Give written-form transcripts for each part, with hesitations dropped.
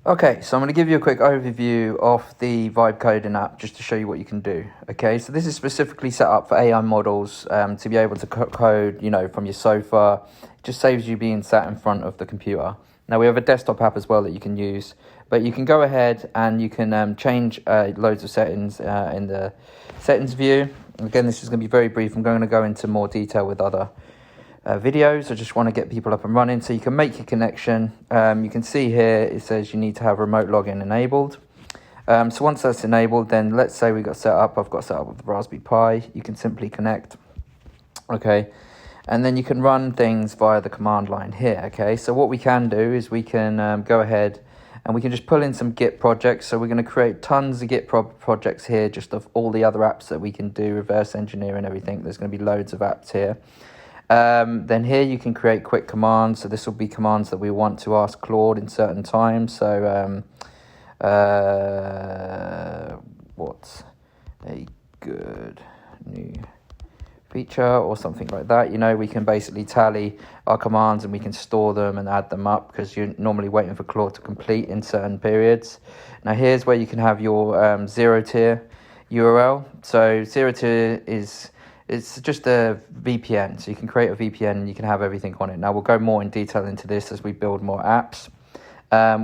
Okay, so I'm going to give you a quick overview of the VybeCoding app just to show you what you can do. Okay, so this is specifically set up for AI models to be able to code, from your sofa. It just saves you being sat in front of the computer. Now we have a desktop app as well that you can use, but you can go ahead and you can change loads of settings in the settings view. Again, this is going to be very brief. I'm going to go into more detail with other videos. I just want to get people up and running. So you can make your connection. You can see here it says you need to have remote login enabled. So once that's enabled, then let's say we got set up. I've got set up with the Raspberry Pi. You can simply connect. Okay, and then you can run things via the command line here. Okay, so what we can do is we can go ahead and we can just pull in some Git projects. So we're going to create tons of Git projects here, just of all the other apps that we can do, reverse engineer and everything. There's going to be loads of apps here. Then here you can create quick commands. So this will be commands that we want to ask Claude in certain times. So what's a good new feature or something like that. We can basically tally our commands and we can store them and add them up because you're normally waiting for Claude to complete in certain periods. Now here's where you can have your zero tier URL. So zero tier it's just a VPN, so you can create a VPN and you can have everything on it. Now we'll go more in detail into this as we build more apps.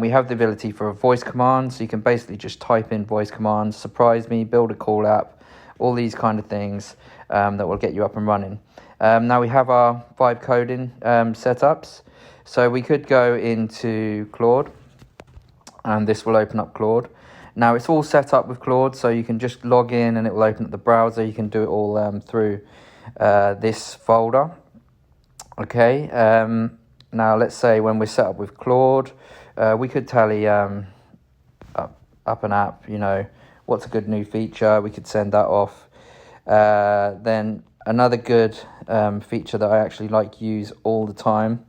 We have the ability for a voice command, so you can basically just type in voice commands, surprise me, build a call app, all these kind of things that will get you up and running. Now we have our VybeCoding setups, so we could go into Claude and this will open up Claude. Now it's all set up with Claude, so you can just log in and it will open up the browser. You can do it all through this folder. Okay, now let's say when we're set up with Claude, we could tally up an app, what's a good new feature, we could send that off. Then another good feature that I actually like to use all the time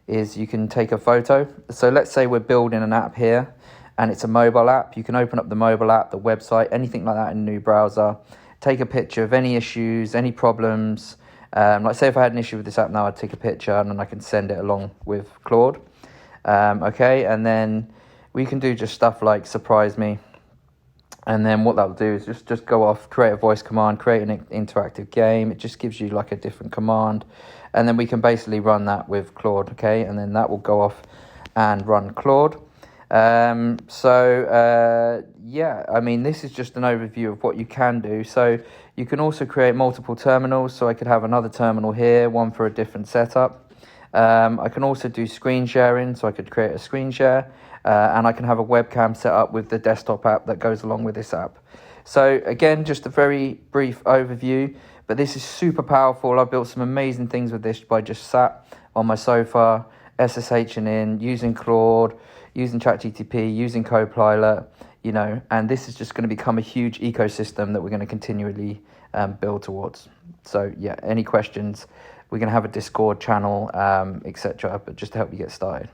is you can take a photo. So let's say we're building an app here, and it's a mobile app. You can open up the mobile app, the website, anything like that in a new browser. Take a picture of any issues, any problems. Like say if I had an issue with this app now, I'd take a picture and then I can send it along with Claude. Okay, and then we can do just stuff like surprise me. And then what that'll do is just go off, create a voice command, create an interactive game. It just gives you like a different command. And then we can basically run that with Claude, okay? And then that will go off and run Claude. This is just an overview of what you can do. So you can also create multiple terminals. So I could have another terminal here, one for a different setup. I can also do screen sharing. So I could create a screen share and I can have a webcam set up with the desktop app that goes along with this app. So again, just a very brief overview, but this is super powerful. I've built some amazing things with this by just sat on my sofa, SSHing in, using Claude, using ChatGPT, using Copilot, and this is just going to become a huge ecosystem that we're going to continually build towards. So yeah, any questions, we're going to have a Discord channel, etc., but just to help you get started.